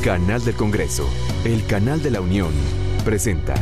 Canal del Congreso, el canal de la Unión, presenta.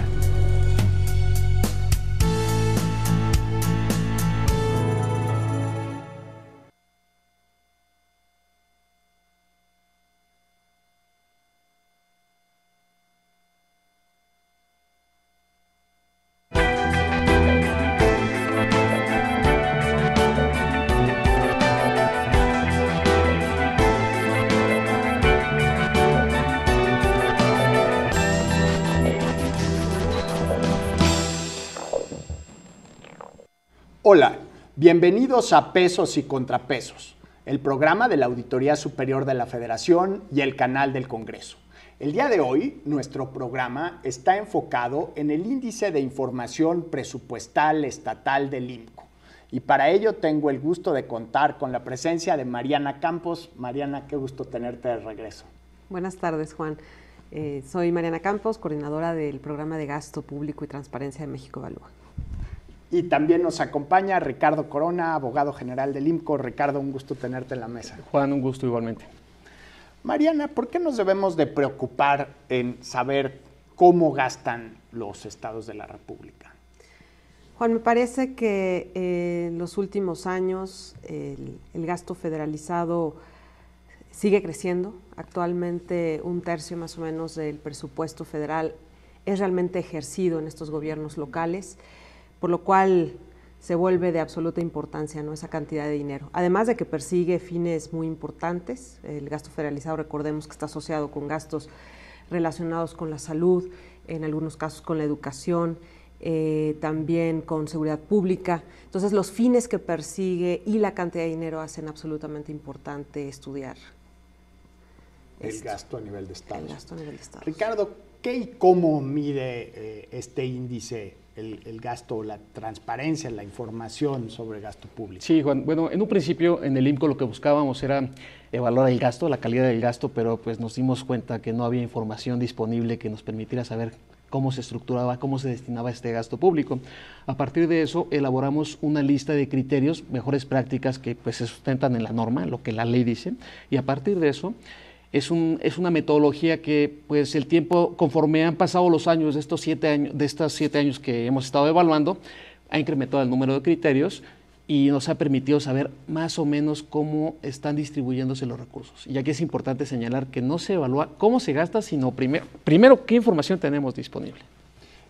Hola, bienvenidos a Pesos y Contrapesos, el programa de la Auditoría Superior de la Federación y el canal del Congreso. El día de hoy, nuestro programa está enfocado en el Índice de Información Presupuestal Estatal del IMCO. Y para ello tengo el gusto de contar con la presencia de Mariana Campos. Mariana, qué gusto tenerte de regreso. Buenas tardes, Juan. Soy Mariana Campos, coordinadora del Programa de Gasto Público y Transparencia de México Evalúa. Y también nos acompaña Ricardo Corona, abogado general del IMCO. Ricardo, un gusto tenerte en la mesa. Juan, un gusto igualmente. Mariana, ¿por qué nos debemos de preocupar en saber cómo gastan los estados de la República? Juan, me parece que en los últimos años el gasto federalizado sigue creciendo. Actualmente un tercio más o menos del presupuesto federal es realmente ejercido en estos gobiernos locales, por lo cual se vuelve de absoluta importancia, ¿no?, esa cantidad de dinero. Además de que persigue fines muy importantes, el gasto federalizado, recordemos que está asociado con gastos relacionados con la salud, en algunos casos con la educación, también con seguridad pública. Entonces, los fines que persigue y la cantidad de dinero hacen absolutamente importante estudiar el gasto a nivel de Estado. El gasto a nivel de Estado. Ricardo, ¿qué y cómo mide este índice el gasto, la transparencia, la información sobre gasto público? Sí, Juan. Bueno, en un principio en el IMCO lo que buscábamos era evaluar el gasto, la calidad del gasto, pero pues nos dimos cuenta que no había información disponible que nos permitiera saber cómo se estructuraba, cómo se destinaba este gasto público. A partir de eso elaboramos una lista de criterios, mejores prácticas que pues se sustentan en la norma, lo que la ley dice, y a partir de eso es una metodología que, pues, el tiempo, conforme han pasado los años, de estos 7 años que hemos estado evaluando, ha incrementado el número de criterios y nos ha permitido saber más o menos cómo están distribuyéndose los recursos. Y aquí es importante señalar que no se evalúa cómo se gasta, sino primero qué información tenemos disponible.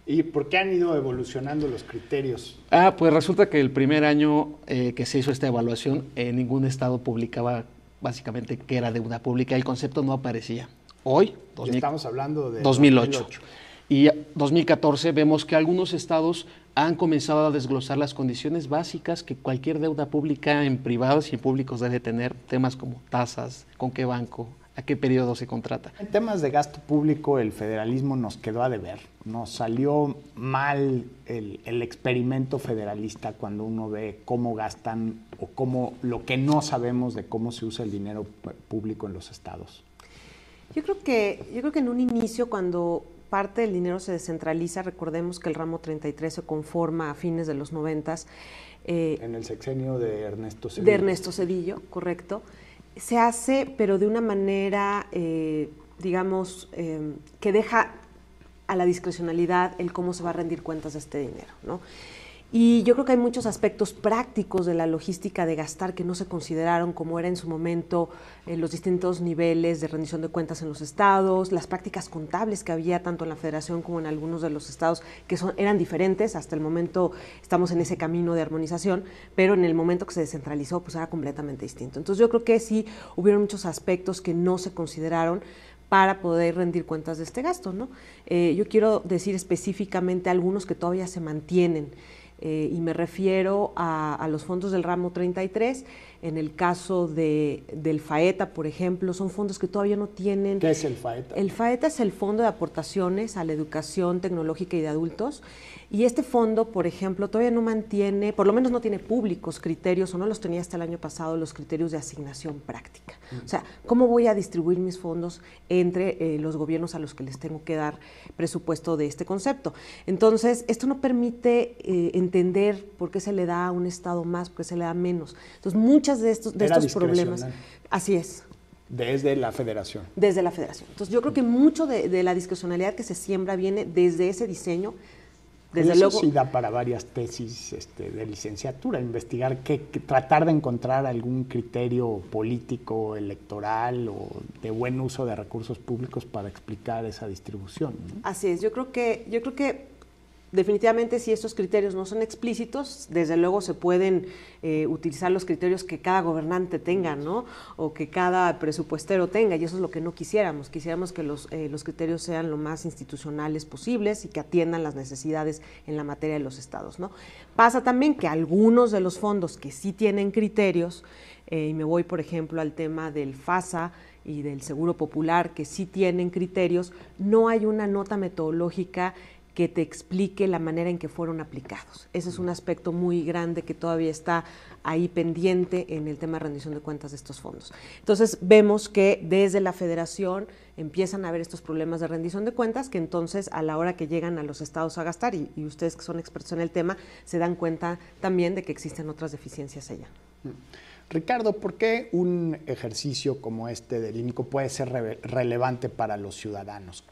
¿Y por qué han ido evolucionando los criterios? Pues resulta que el primer año que se hizo esta evaluación, ningún estado publicaba básicamente que era deuda pública, el concepto no aparecía. Hoy, estamos hablando de 2008. Y 2014 vemos que algunos estados han comenzado a desglosar las condiciones básicas que cualquier deuda pública en privados y en públicos debe tener, temas como tasas, con qué banco, a qué periodo se contrata. En temas de gasto público, el federalismo nos quedó a deber. Nos salió mal el experimento federalista cuando uno ve cómo gastan o cómo lo que no sabemos de cómo se usa el dinero público en los estados. Yo creo que en un inicio, cuando parte del dinero se descentraliza, recordemos que el ramo 33 se conforma a fines de los 90s. En el sexenio de Ernesto Zedillo. De Ernesto Zedillo, correcto. Se hace, pero de una manera, digamos, que deja a la discrecionalidad el cómo se va a rendir cuentas de este dinero, ¿no? Y yo creo que hay muchos aspectos prácticos de la logística de gastar que no se consideraron, como era en su momento los distintos niveles de rendición de cuentas en los estados, las prácticas contables que había tanto en la federación como en algunos de los estados, que eran diferentes. Hasta el momento estamos en ese camino de armonización, pero en el momento que se descentralizó, pues era completamente distinto. Entonces yo creo que sí hubieron muchos aspectos que no se consideraron para poder rendir cuentas de este gasto, ¿no? Yo quiero decir específicamente algunos que todavía se mantienen. Y me refiero a los fondos del ramo 33. En el caso del FAETA, por ejemplo, son fondos que todavía no tienen... ¿Qué es el FAETA? El FAETA es el Fondo de Aportaciones a la Educación Tecnológica y de Adultos, y este fondo, por ejemplo, todavía no mantiene, por lo menos no tiene públicos criterios, o no los tenía hasta el año pasado, los criterios de asignación práctica. O sea, ¿cómo voy a distribuir mis fondos entre los gobiernos a los que les tengo que dar presupuesto de este concepto? Entonces, esto no permite entender por qué se le da a un estado más, por qué se le da menos. Entonces, muchas de estos problemas... Así es. Desde la federación. Desde la federación. Entonces yo creo que mucho de la discrecionalidad que se siembra viene desde ese diseño. Desde Eso luego, sí da para varias tesis de licenciatura, investigar, tratar de encontrar algún criterio político, electoral o de buen uso de recursos públicos para explicar esa distribución, ¿no? así es, yo creo que definitivamente si estos criterios no son explícitos, desde luego se pueden utilizar los criterios que cada gobernante tenga, ¿no? O que cada presupuestero tenga, y eso es lo que no quisiéramos. Quisiéramos que los criterios sean lo más institucionales posibles y que atiendan las necesidades en la materia de los estados, ¿no? Pasa también que algunos de los fondos que sí tienen criterios, y me voy por ejemplo al tema del FASA y del Seguro Popular, que sí tienen criterios, no hay una nota metodológica que te explique la manera en que fueron aplicados. Ese es un aspecto muy grande que todavía está ahí pendiente en el tema de rendición de cuentas de estos fondos. Entonces vemos que desde la federación empiezan a haber estos problemas de rendición de cuentas que entonces a la hora que llegan a los estados a gastar, y ustedes que son expertos en el tema, se dan cuenta también de que existen otras deficiencias allá. Ricardo, ¿por qué un ejercicio como este del INCO puede ser relevante para los ciudadanos?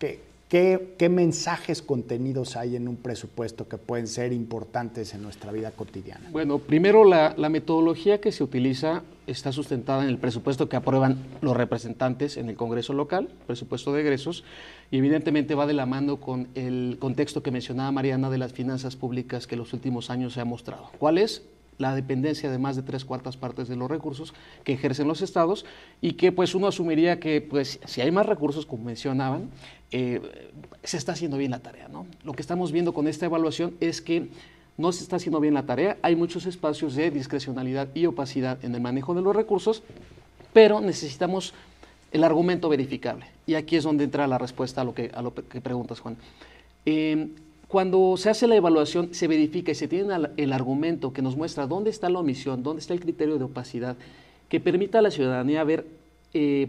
¿Qué mensajes, contenidos hay en un presupuesto que pueden ser importantes en nuestra vida cotidiana? Bueno, primero la metodología que se utiliza está sustentada en el presupuesto que aprueban los representantes en el Congreso local, presupuesto de egresos, y evidentemente va de la mano con el contexto que mencionaba Mariana de las finanzas públicas que los últimos años se ha mostrado. ¿Cuál es? La dependencia de más de 3/4 partes de los recursos que ejercen los estados, y que pues uno asumiría que pues si hay más recursos, como mencionaban, se está haciendo bien la tarea, ¿no? Lo que estamos viendo con esta evaluación es que no se está haciendo bien la tarea, hay muchos espacios de discrecionalidad y opacidad en el manejo de los recursos, pero necesitamos el argumento verificable, y aquí es donde entra la respuesta a lo que preguntas, Juan. Cuando se hace la evaluación, se verifica y se tiene el argumento que nos muestra dónde está la omisión, dónde está el criterio de opacidad, que permita a la ciudadanía ver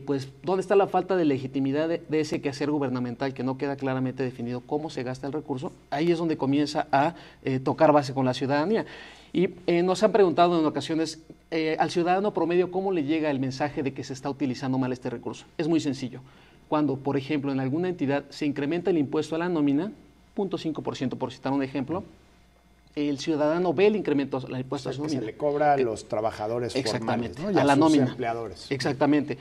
pues dónde está la falta de legitimidad de ese quehacer gubernamental que no queda claramente definido cómo se gasta el recurso. Ahí es donde comienza a tocar base con la ciudadanía. Y nos han preguntado en ocasiones al ciudadano promedio cómo le llega el mensaje de que se está utilizando mal este recurso. Es muy sencillo. Cuando, por ejemplo, en alguna entidad se incrementa el impuesto a la nómina, 0.5%, por citar un ejemplo, el ciudadano ve el incremento al impuesto a la nómina. Se le cobra a los trabajadores exactamente, formales, ¿no? a la sus nómina. Empleadores. Exactamente.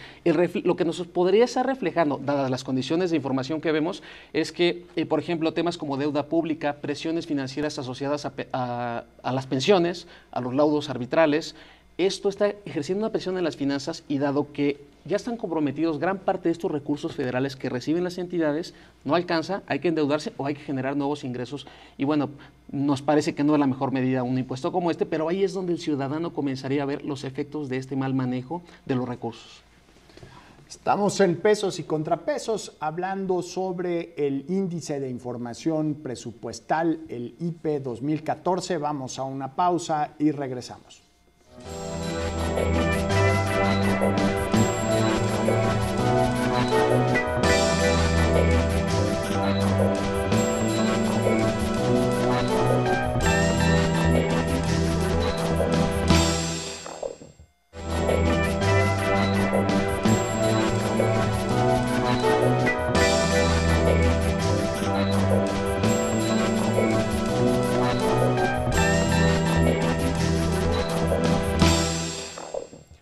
Lo que nos podría estar reflejando, dadas las condiciones de información que vemos, es que, por ejemplo, temas como deuda pública, presiones financieras asociadas a las pensiones, a los laudos arbitrales, esto está ejerciendo una presión en las finanzas, y dado que ya están comprometidos gran parte de estos recursos federales que reciben las entidades, no alcanza, hay que endeudarse o hay que generar nuevos ingresos. Y bueno, nos parece que no es la mejor medida un impuesto como este, pero ahí es donde el ciudadano comenzaría a ver los efectos de este mal manejo de los recursos. Estamos en Pesos y Contrapesos hablando sobre el índice de información presupuestal, el IPE 2014. Vamos a una pausa y regresamos.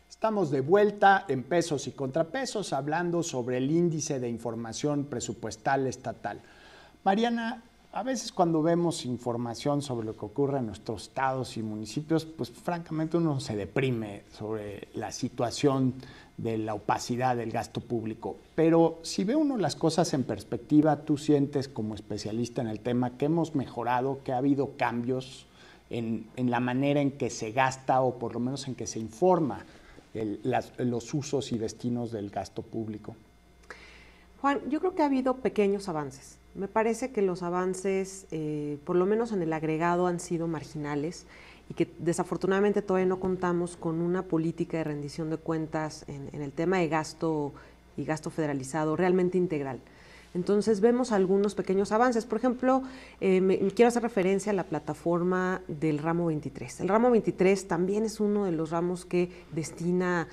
Estamos de vuelta en Pesos y Contrapesos hablando sobre el índice de información presupuestal estatal. Mariana, a veces cuando vemos información sobre lo que ocurre en nuestros estados y municipios, pues francamente uno se deprime sobre la situación de la opacidad del gasto público. Pero si ve uno las cosas en perspectiva, tú sientes como especialista en el tema que hemos mejorado, que ha habido cambios en la manera en que se gasta o por lo menos en que se informa los usos y destinos del gasto público. Juan, yo creo que ha habido pequeños avances. Me parece que los avances, por lo menos en el agregado, han sido marginales y que desafortunadamente todavía no contamos con una política de rendición de cuentas en el tema de gasto y gasto federalizado realmente integral. Entonces vemos algunos pequeños avances. Por ejemplo, quiero hacer referencia a la plataforma del ramo 23. El ramo 23 también es uno de los ramos que destina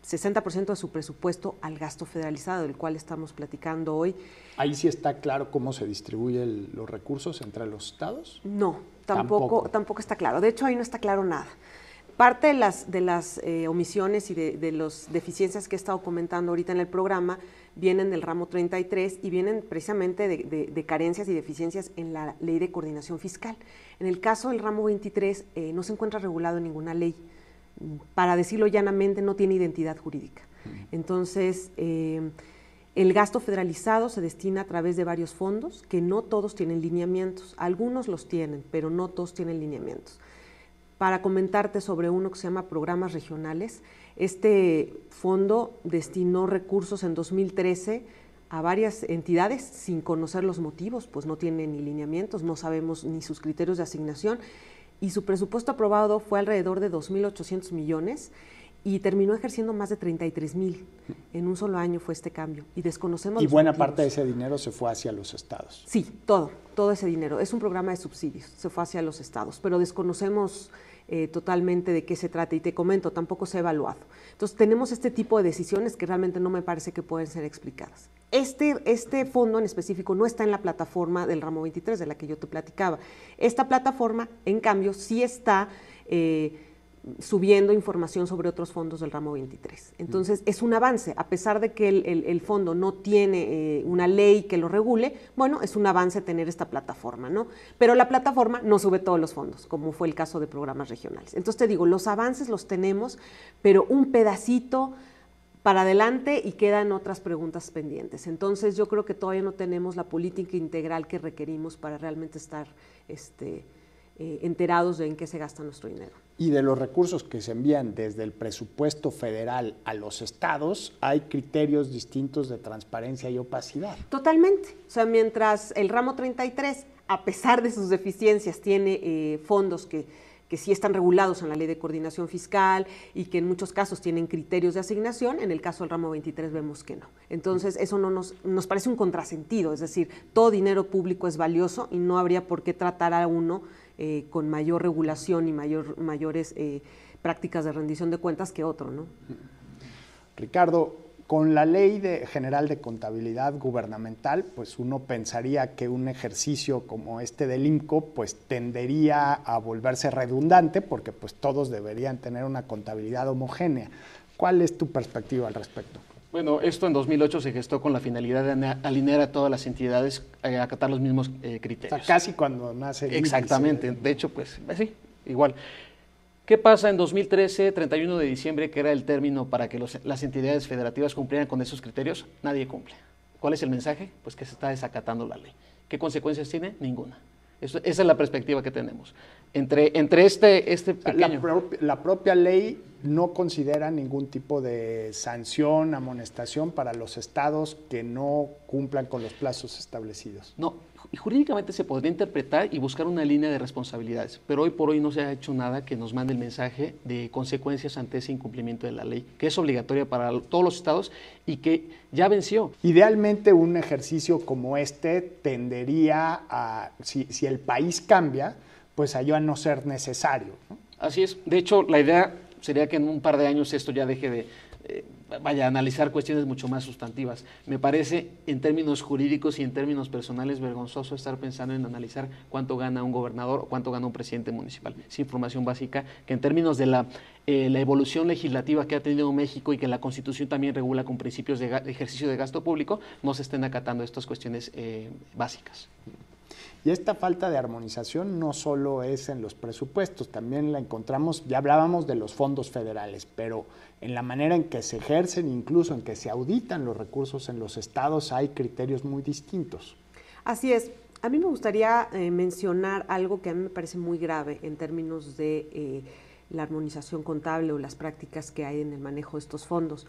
60% de su presupuesto al gasto federalizado, del cual estamos platicando hoy. ¿Ahí sí está claro cómo se distribuyen los recursos entre los estados? No, tampoco está claro. De hecho, ahí no está claro nada. Parte de las omisiones y de las deficiencias que he estado comentando ahorita en el programa vienen del ramo 33 y vienen precisamente de carencias y deficiencias en la Ley de Coordinación Fiscal. En el caso del ramo 23 no se encuentra regulado en ninguna ley. Para decirlo llanamente, no tiene identidad jurídica. Entonces, el gasto federalizado se destina a través de varios fondos que no todos tienen lineamientos. Algunos los tienen, pero no todos tienen lineamientos. Para comentarte sobre uno que se llama Programas Regionales, este fondo destinó recursos en 2013 a varias entidades sin conocer los motivos, pues no tiene ni lineamientos, no sabemos ni sus criterios de asignación, y su presupuesto aprobado fue alrededor de 2.800 millones y terminó ejerciendo más de 33,000. En un solo año fue este cambio y desconocemos Y los buena motivos. parte de ese dinero se fue hacia los estados. Sí, todo ese dinero. Es un programa de subsidios, se fue hacia los estados, pero desconocemos totalmente de qué se trata y te comento, tampoco se ha evaluado. Entonces tenemos este tipo de decisiones que realmente no me parece que pueden ser explicadas. Este fondo en específico no está en la plataforma del ramo 23 de la que yo te platicaba. Esta plataforma, en cambio, sí está subiendo información sobre otros fondos del ramo 23. Entonces, es un avance, a pesar de que el fondo no tiene una ley que lo regule, bueno, es un avance tener esta plataforma, ¿no? Pero la plataforma no sube todos los fondos, como fue el caso de programas regionales. Entonces, te digo, los avances los tenemos, pero un pedacito para adelante y quedan otras preguntas pendientes. Entonces, yo creo que todavía no tenemos la política integral que requerimos para realmente estar enterados de en qué se gasta nuestro dinero. Y de los recursos que se envían desde el presupuesto federal a los estados, hay criterios distintos de transparencia y opacidad. Totalmente. O sea, mientras el ramo 33, a pesar de sus deficiencias, tiene fondos que sí están regulados en la Ley de Coordinación Fiscal y que en muchos casos tienen criterios de asignación, en el caso del ramo 23 vemos que no. Entonces, eso no nos parece un contrasentido, es decir, todo dinero público es valioso y no habría por qué tratar a uno con mayor regulación y mayores prácticas de rendición de cuentas que otro, ¿no? Ricardo, con la Ley General de Contabilidad Gubernamental, pues uno pensaría que un ejercicio como este del IMCO pues tendería a volverse redundante porque pues todos deberían tener una contabilidad homogénea. ¿Cuál es tu perspectiva al respecto? Bueno, esto en 2008 se gestó con la finalidad de alinear a todas las entidades a acatar los mismos criterios. O sea, casi cuando nace el Exactamente. índice. De hecho, pues sí, igual. ¿Qué pasa en 2013, 31 de diciembre, que era el término para que las entidades federativas cumplieran con esos criterios? Nadie cumple. ¿Cuál es el mensaje? Pues que se está desacatando la ley. ¿Qué consecuencias tiene? Ninguna. Esa es la perspectiva que tenemos. Entre este pequeño... La propia ley no considera ningún tipo de sanción, amonestación para los estados que no cumplan con los plazos establecidos. No, y jurídicamente se podría interpretar y buscar una línea de responsabilidades, pero hoy por hoy no se ha hecho nada que nos mande el mensaje de consecuencias ante ese incumplimiento de la ley, que es obligatoria para todos los estados y que ya venció. Idealmente un ejercicio como este tendería a, si el país cambia, pues a no ser necesario, ¿no? Así es. De hecho, la idea sería que en un par de años esto ya deje de analizar cuestiones mucho más sustantivas. Me parece, en términos jurídicos y en términos personales, vergonzoso estar pensando en analizar cuánto gana un gobernador o cuánto gana un presidente municipal. Es información básica que en términos de la evolución legislativa que ha tenido México y que la Constitución también regula con principios de ejercicio de gasto público, no se estén acatando estas cuestiones básicas. Y esta falta de armonización no solo es en los presupuestos, también la encontramos, ya hablábamos de los fondos federales, pero en la manera en que se ejercen, incluso en que se auditan los recursos en los estados, hay criterios muy distintos. Así es. A mí me gustaría mencionar algo que a mí me parece muy grave en términos de la armonización contable o las prácticas que hay en el manejo de estos fondos.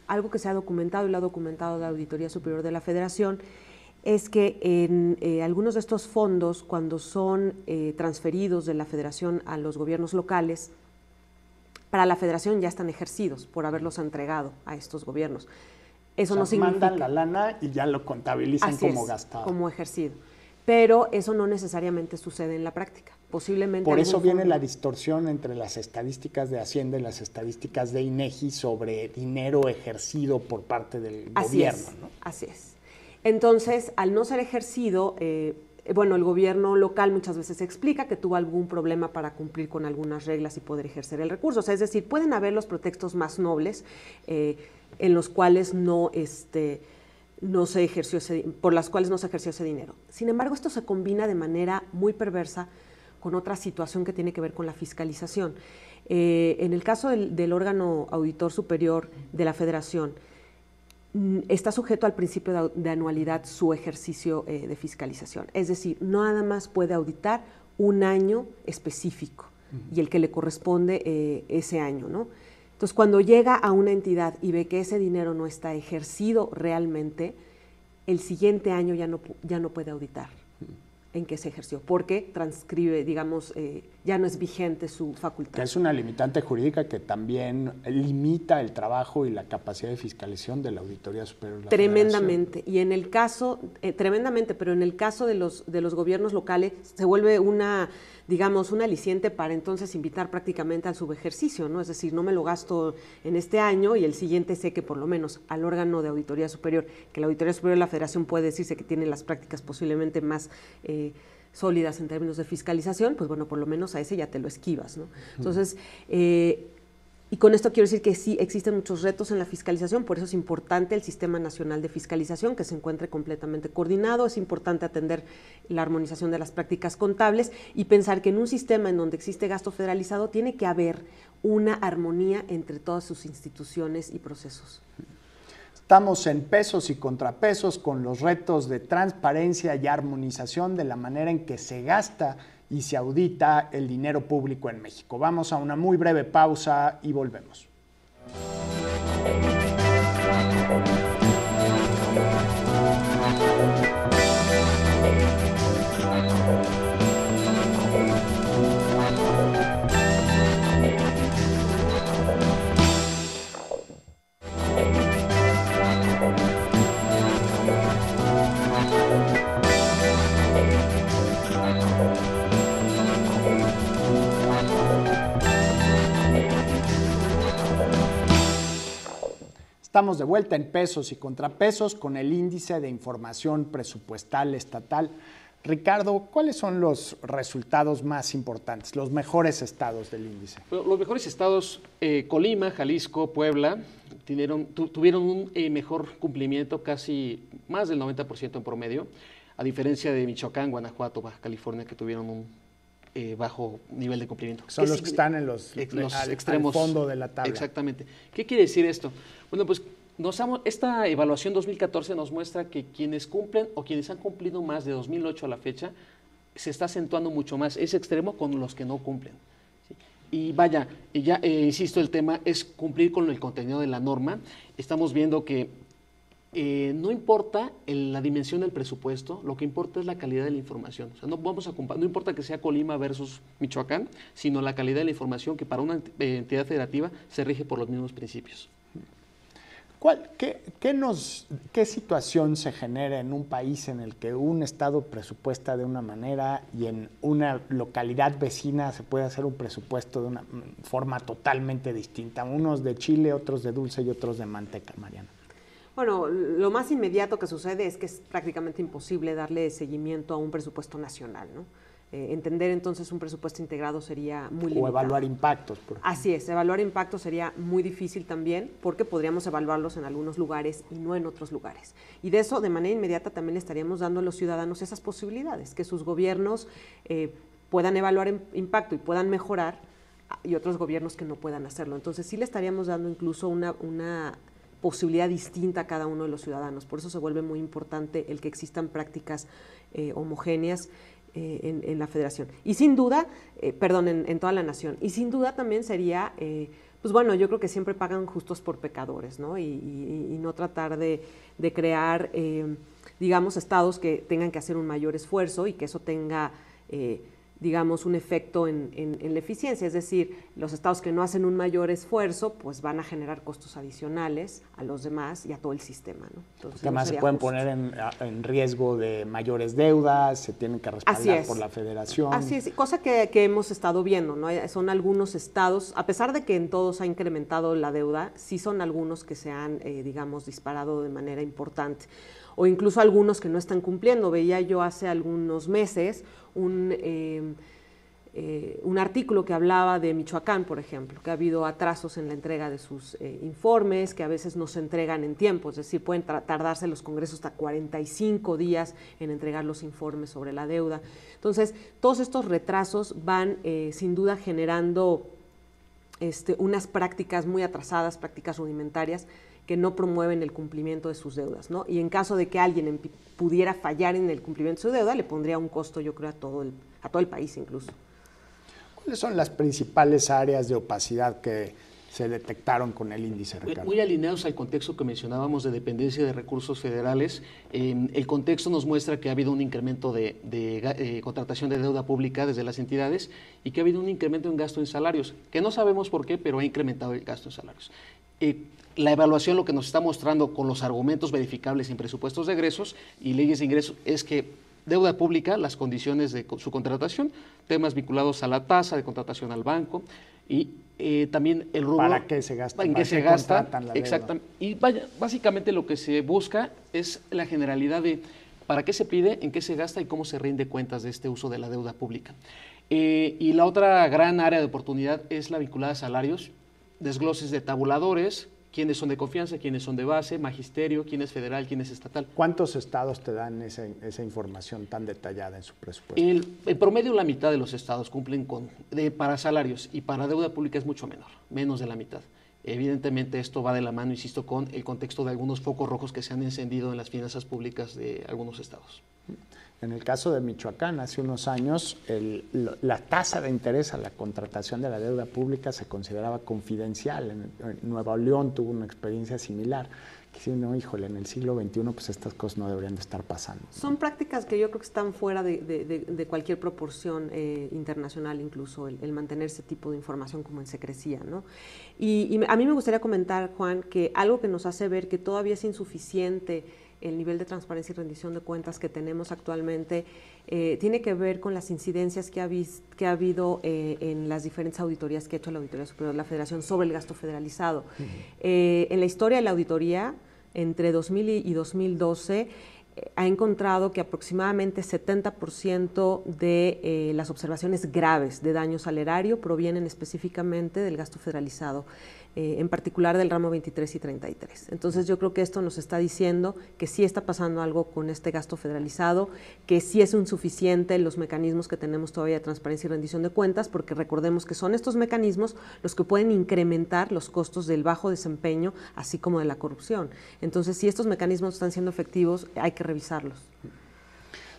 Algo que se ha documentado y lo ha documentado la Auditoría Superior de la Federación es que en algunos de estos fondos, cuando son transferidos de la Federación a los gobiernos locales, para la Federación ya están ejercidos por haberlos entregado a estos gobiernos. Eso no significa... Mandan la lana y ya lo contabilizan como gastado. Como ejercido. Pero eso no necesariamente sucede en la práctica. posiblemente. Por eso viene fondo. la distorsión entre las estadísticas de Hacienda y las estadísticas de INEGI sobre dinero ejercido por parte del gobierno, ¿no? Así es. Entonces, al no ser ejercido, bueno, el gobierno local muchas veces explica que tuvo algún problema para cumplir con algunas reglas y poder ejercer el recurso. O sea, es decir, pueden haber los pretextos más nobles en los cuales no se ejerció por las cuales no se ejerció ese dinero. Sin embargo, esto se combina de manera muy perversa con otra situación que tiene que ver con la fiscalización. En el caso del órgano auditor superior de la Federación, está sujeto al principio de anualidad su ejercicio de fiscalización. Es decir, nada más puede auditar un año específico y el que le corresponde ese año, ¿no? Entonces, cuando llega a una entidad y ve que ese dinero no está ejercido realmente, el siguiente año ya no puede auditar en qué se ejerció, porque transcribe, digamos, ya no es vigente su facultad. Que es una limitante jurídica que también limita el trabajo y la capacidad de fiscalización de la Auditoría Superior de la Tremendamente, Federación. y en el caso, tremendamente, pero en el caso de los gobiernos locales se vuelve digamos, un aliciente para entonces invitar prácticamente al subejercicio, ¿no? Es decir, no me lo gasto en este año y el siguiente sé que por lo menos al órgano de auditoría superior, que la Auditoría Superior de la Federación puede decirse que tiene las prácticas posiblemente más sólidas en términos de fiscalización, pues bueno, por lo menos a ese ya te lo esquivas, ¿no? Entonces, y con esto quiero decir que sí existen muchos retos en la fiscalización, por eso es importante el Sistema Nacional de Fiscalización, que se encuentre completamente coordinado, es importante atender la armonización de las prácticas contables y pensar que en un sistema en donde existe gasto federalizado tiene que haber una armonía entre todas sus instituciones y procesos. Estamos en pesos y contrapesos con los retos de transparencia y armonización de la manera en que se gasta y se audita el dinero público en México. Vamos a una muy breve pausa y volvemos. Estamos de vuelta en pesos y contrapesos con el índice de información presupuestal estatal. Ricardo, ¿cuáles son los resultados más importantes, los mejores estados del índice? Los mejores estados, Colima, Jalisco, Puebla, tuvieron un mejor cumplimiento, casi más del 90% en promedio, a diferencia de Michoacán, Guanajuato, Baja California, que tuvieron un bajo nivel de cumplimiento. Son los que están en los extremos, al fondo de la tabla. Exactamente. ¿Qué quiere decir esto? Bueno, pues esta evaluación 2014 nos muestra que quienes cumplen o quienes han cumplido más de 2008 a la fecha, se está acentuando mucho más ese extremo con los que no cumplen. ¿Sí? Y vaya, ya insisto, el tema es cumplir con el contenido de la norma. Estamos viendo que no importa la dimensión del presupuesto, lo que importa es la calidad de la información. O sea, no importa que sea Colima versus Michoacán, sino la calidad de la información que para una entidad federativa se rige por los mismos principios. ¿Qué situación se genera en un país en el que un estado presupuesta de una manera y en una localidad vecina se puede hacer un presupuesto de una forma totalmente distinta? Unos de chile, otros de dulce y otros de manteca, Mariana. Bueno, lo más inmediato que sucede es que es prácticamente imposible darle seguimiento a un presupuesto nacional, ¿no? Entender entonces un presupuesto integrado sería muy limitado. O evaluar impactos. Así es, evaluar impactos sería muy difícil también porque podríamos evaluarlos en algunos lugares y no en otros lugares. Y de eso, de manera inmediata, también estaríamos dando a los ciudadanos esas posibilidades, que sus gobiernos puedan evaluar impacto y puedan mejorar, y otros gobiernos que no puedan hacerlo. Entonces sí le estaríamos dando incluso una posibilidad distinta a cada uno de los ciudadanos. Por eso se vuelve muy importante el que existan prácticas homogéneas en la federación. Y sin duda, en toda la nación. Y sin duda también sería, pues bueno, yo creo que siempre pagan justos por pecadores, ¿no? Y no tratar de crear, digamos, estados que tengan que hacer un mayor esfuerzo y que eso tenga digamos, un efecto en la eficiencia. Es decir, los estados que no hacen un mayor esfuerzo, pues van a generar costos adicionales a los demás y a todo el sistema, ¿no? Entonces, además se pueden poner en riesgo de mayores deudas, se tienen que respaldar por la federación. Así es, cosa que hemos estado viendo, ¿no? Son algunos estados, a pesar de que en todos ha incrementado la deuda, sí son algunos que se han, digamos, disparado de manera importante. O incluso algunos que no están cumpliendo. Veía yo hace algunos meses un artículo que hablaba de Michoacán, por ejemplo, que ha habido atrasos en la entrega de sus informes, que a veces no se entregan en tiempo, es decir, pueden tardarse los congresos hasta 45 días en entregar los informes sobre la deuda. Entonces, todos estos retrasos van sin duda generando unas prácticas muy atrasadas, prácticas rudimentarias, que no promueven el cumplimiento de sus deudas, ¿no? Y en caso de que alguien pudiera fallar en el cumplimiento de su deuda, le pondría un costo, yo creo, a todo el país incluso. ¿Cuáles son las principales áreas de opacidad que se detectaron con el índice, Ricardo? Muy alineados al contexto que mencionábamos de dependencia de recursos federales. El contexto nos muestra que ha habido un incremento de contratación de deuda pública desde las entidades y que ha habido un incremento en gasto en salarios, que no sabemos por qué, pero ha incrementado el gasto en salarios. La evaluación lo que nos está mostrando con los argumentos verificables en presupuestos de egresos y leyes de ingresos es que deuda pública, las condiciones de su contratación, temas vinculados a la tasa de contratación al banco y también el rubro. ¿Para qué se gasta? ¿En qué se gasta? Exactamente. Y básicamente lo que se busca es la generalidad de para qué se pide, en qué se gasta y cómo se rinde cuentas de este uso de la deuda pública. Y la otra gran área de oportunidad es la vinculada a salarios, desgloses de tabuladores, quiénes son de confianza, quiénes son de base, magisterio, quién es federal, quién es estatal. ¿Cuántos estados te dan esa información tan detallada en su presupuesto? En promedio la mitad de los estados cumplen para salarios y para deuda pública es mucho menor, menos de la mitad. Evidentemente esto va de la mano, insisto, con el contexto de algunos focos rojos que se han encendido en las finanzas públicas de algunos estados. En el caso de Michoacán, hace unos años, la tasa de interés a la contratación de la deuda pública se consideraba confidencial. En Nuevo León tuvo una experiencia similar. Que sí, no, híjole, en el siglo XXI pues estas cosas no deberían de estar pasando, ¿no? Son prácticas que yo creo que están fuera de cualquier proporción internacional, incluso el mantener ese tipo de información como en secrecía, ¿no? Y a mí me gustaría comentar, Juan, que algo que nos hace ver que todavía es insuficiente el nivel de transparencia y rendición de cuentas que tenemos actualmente tiene que ver con las incidencias que ha habido en las diferentes auditorías que ha hecho la Auditoría Superior de la Federación sobre el gasto federalizado. En la historia de la auditoría, entre 2000 y 2012, ha encontrado que aproximadamente 70% de las observaciones graves de daño al erario provienen específicamente del gasto federalizado, en particular del ramo 23 y 33. Entonces yo creo que esto nos está diciendo que sí está pasando algo con este gasto federalizado, que sí es insuficiente los mecanismos que tenemos todavía de transparencia y rendición de cuentas, porque recordemos que son estos mecanismos los que pueden incrementar los costos del bajo desempeño, así como de la corrupción. Entonces, si estos mecanismos están siendo efectivos, hay que revisarlos.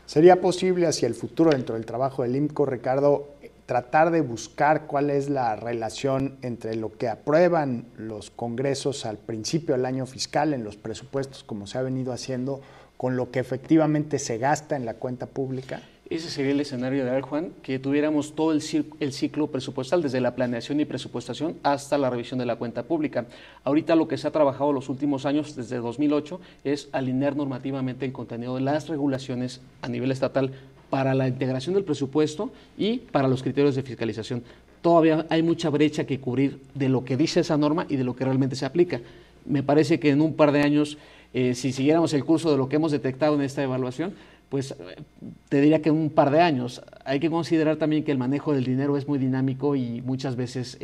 ¿Sería posible hacia el futuro, dentro del trabajo del IMCO, Ricardo, tratar de buscar cuál es la relación entre lo que aprueban los congresos al principio del año fiscal en los presupuestos, como se ha venido haciendo, con lo que efectivamente se gasta en la cuenta pública? Ese sería el escenario ideal, Juan, que tuviéramos todo el ciclo presupuestal, desde la planeación y presupuestación hasta la revisión de la cuenta pública. Ahorita lo que se ha trabajado los últimos años, desde 2008, es alinear normativamente el contenido de las regulaciones a nivel estatal para la integración del presupuesto y para los criterios de fiscalización. Todavía hay mucha brecha que cubrir de lo que dice esa norma y de lo que realmente se aplica. Me parece que en un par de años, si siguiéramos el curso de lo que hemos detectado en esta evaluación, pues te diría que en un par de años. Hay que considerar también que el manejo del dinero es muy dinámico y muchas veces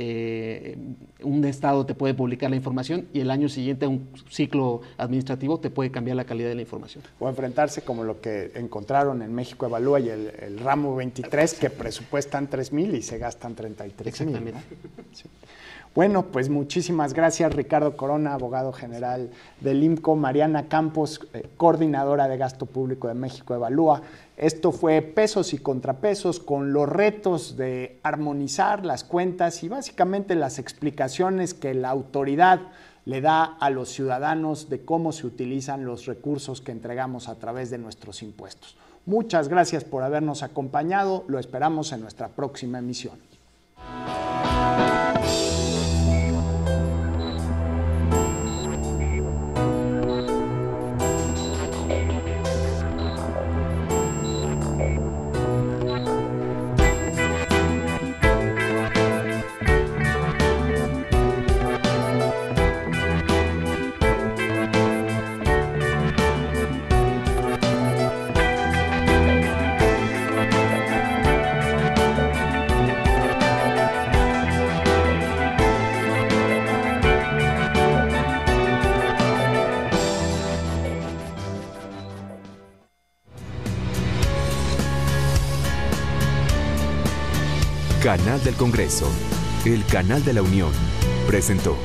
un estado te puede publicar la información y el año siguiente un ciclo administrativo te puede cambiar la calidad de la información. O enfrentarse como lo que encontraron en México Evalúa y el ramo 23, que presupuestan 3,000 y se gastan 33,000. Exactamente. ¿No? Sí. Bueno, pues muchísimas gracias, Ricardo Corona, abogado general del IMCO, Mariana Campos, coordinadora de Gasto Público de México Evalúa. Esto fue Pesos y Contrapesos, con los retos de armonizar las cuentas y básicamente las explicaciones que la autoridad le da a los ciudadanos de cómo se utilizan los recursos que entregamos a través de nuestros impuestos. Muchas gracias por habernos acompañado. Lo esperamos en nuestra próxima emisión. Canal del Congreso, el canal de la Unión, presentó.